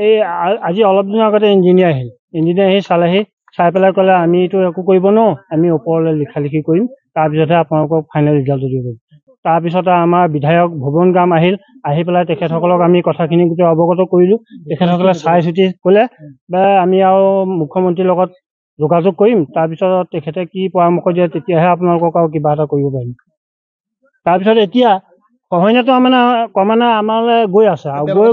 এই আজি অলপ দিনৰ আগতে ইঞ্জিনিয়াৰ আহি চালেহি চাই পেলাই ক'লে আমিতো একো কৰিব নোৱাৰো, আমি ওপৰলৈ লিখি কৰিম, তাৰপিছতহে আপোনালোকক ফাইনেল ৰিজাল্টটো দিব। তাৰপিছতে আমাৰ বিধায়ক ভুৱন গাম আহি পেলাই তেখেতসকলক আমি কথাখিনি গোটেই অৱগত কৰিলোঁ। তেখেতসকলে চাই চিতি ক'লে বা আমি আৰু মুখ্যমন্ত্ৰীৰ লগত যোগাযোগ কৰিম, তাৰপিছত তেখেতে কি পৰামৰ্শ দিয়ে তেতিয়াহে আপোনালোকক আৰু কিবা এটা কৰিব পাৰিম। তাৰপিছত এতিয়া সহনীয়তা ক্ৰমান্বয়ে আমালৈ গৈ আছে আৰু গৈ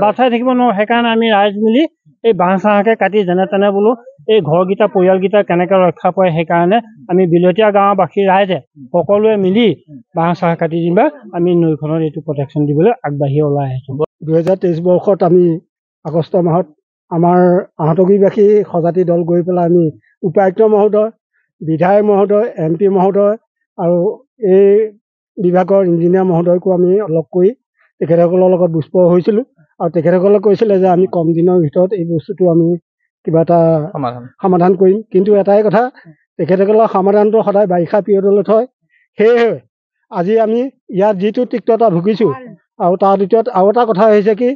বাট চাই থাকিব নোৱাৰো। সেইকাৰণে আমি ৰাইজ মিলি এই বাঁহ চাহকে কাটি যেনে তেনে বোলো এই ঘৰকেইটা পৰিয়ালকেইটা কেনেকে ৰক্ষা পৰে সেইকাৰণে আমি বিলতীয়া গাঁৱৰ বাসী ৰাইজে সকলোৱে মিলি বাঁহ চাহ কাটি দিবা আমি নৈখনত এইটো প্ৰটেকশ্যন দিবলৈ আগবাঢ়ি ওলাই আহিছোঁ। 2023 বৰ্ষত আমি আগষ্ট মাহত আমাৰ আহতগীবাসী সজাতি দল গৈ পেলাই আমি উপায়ুক্ত মহোদয়, বিধায়ক মহোদয়, MP মহোদয় আৰু এই বিভাগৰ ইঞ্জিনিয়াৰ মহোদয়কো আমি লগ কৰি তেখেতসকলৰ লগত দুষ্পৰ হৈছিলোঁ আৰু তেখেতসকলে কৈছিলে যে আমি কম দিনৰ ভিতৰত এই বস্তুটো আমি কিবা এটা সমাধান কৰিম। কিন্তু এটাই কথা, তেখেতসকলৰ সমাধানটো সদায় বাৰিষা পিৰিয়ডলৈ থয়। সেয়েহে আজি আমি ইয়াত যিটো তিক্ততা ভুগিছোঁ আৰু তাৰ ভিতৰত আৰু এটা কথা হৈছে কি,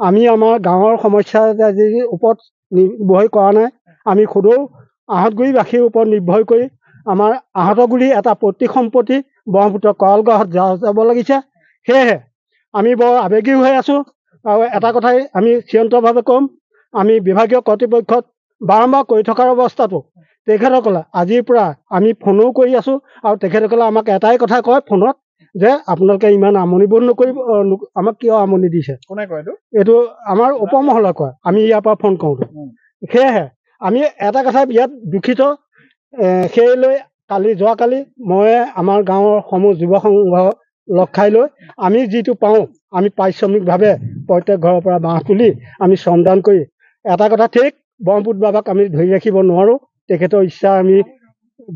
আমি আমাৰ গাঁৱৰ সমস্যা যি ওপৰত নিৰ্ভৰ কৰা নাই, আমি সদৌ আহতগুৰিবাসীৰ ওপৰত নিৰ্ভৰ কৰি আমাৰ আহতগুৰি এটা পৈতৃক সম্পত্তি ব্ৰহ্মপুত্ৰ কৰালগাঁৱত যাব লাগিছে। সেয়েহে আমি বৰ আৱেগিক হৈ আছোঁ আৰু এটা কথাই আমি চিৰন্তৰভাৱে ক'ম, আমি বিভাগীয় কৰ্তৃপক্ষত বাৰম্বাৰ কৰি থকাৰ অৱস্থাতো তেখেতসকলে আজিৰ পৰা আমি ফোনো কৰি আছোঁ আৰু তেখেতসকলে আমাক এটাই কথা কয় ফোনত যে আপোনালোকে ইমান আমনিবোধ নকৰিব, আমাক কিয় আমনি দিছে। কোনে কয় এইটো আমাৰ উপমহলে কয়, আমি ইয়াৰ পৰা ফোন কৰোঁতে। সেয়েহে আমি এটা কথা ইয়াত দুখিত। সেইলৈ যোৱাকালি মই আমাৰ গাঁৱৰ সমূহ যুৱ সংঘ লগ খাই লৈ আমি যিটো পাওঁ আমি পাৰিশ্ৰমিকভাৱে প্ৰত্যেক ঘৰৰ পৰা বাঁহ তুলি আমি শ্ৰমদান কৰি এটা কথা ঠিক, ব্ৰহ্মপুত্ৰ বাবাক আমি ধৰি ৰাখিব নোৱাৰোঁ, তেখেতৰ ইচ্ছা আমি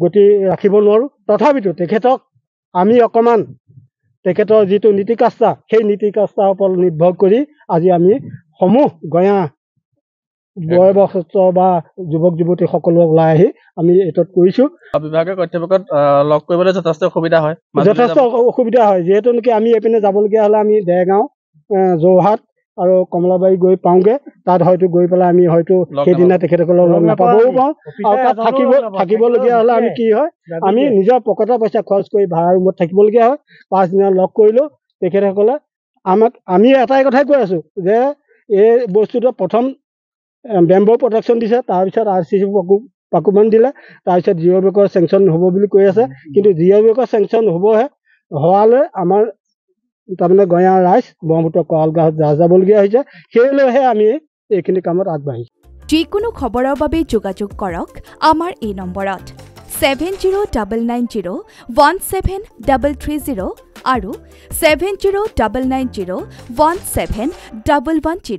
গতি ৰাখিব নোৱাৰোঁ। তথাপিতো তেখেতক আমি অকণমান তেখেতৰ যিটো নীতিকাষ্ঠা সেই নীতিকাষ্ঠাৰ ওপৰত নিৰ্ভৰ কৰি আজি আমি সমূহ গঞা বয়োজ্যেষ্ঠ বা যুৱক যুৱতী সকলো ওলাই আহি আমি এইটোত কৰিছোঁ। বিভাগীয় কৰ্তৃপক্ষত লগ কৰিবলৈ যথেষ্ট অসুবিধা হয়, যিহেতু নেকি আমি এইপিনে যাবলগীয়া হ'লে আমি দেৰগাঁও, যোৰহাট আৰু কমলাবাৰী গৈ পাওঁগৈ। তাত হয়তো গৈ পেলাই আমি হয়তো সেইদিনা তেখেতসকলক লগ নাপাবও পাৰোঁ আৰু তাত থাকিবলগীয়া হ'লে আমি কি হয়, আমি নিজৰ পকেটৰ পইচা খৰচ কৰি ভাড়া ৰুমত থাকিবলগীয়া হয়। পাছদিনা লগ কৰিলেও তেখেতসকলে আমি এটাই কথাই কৈ আছোঁ যে এই বস্তুটো প্ৰথম বেম্বো প্ৰটেকশ্যন দিছে, তাৰপিছত RCC পাকুমান দিলে, তাৰপিছত জিঅ' বেকৰ চেংচন হ'ব বুলি কৈ আছে। কিন্তু জিঅ' বেকৰ চেংচন হোৱালৈ আমাৰ তাৰমানে গঞা ৰাইজ ব্ৰহ্মপুত্ৰ কৰালগাঁৱত যাবলগীয়া হৈছে। সেইলৈহে আমি এইখিনি কামত আগবাঢ়িছোঁ। যিকোনো খবৰৰ বাবে যোগাযোগ কৰক আমাৰ এই নম্বৰত 7099017330 আৰু 7099017110।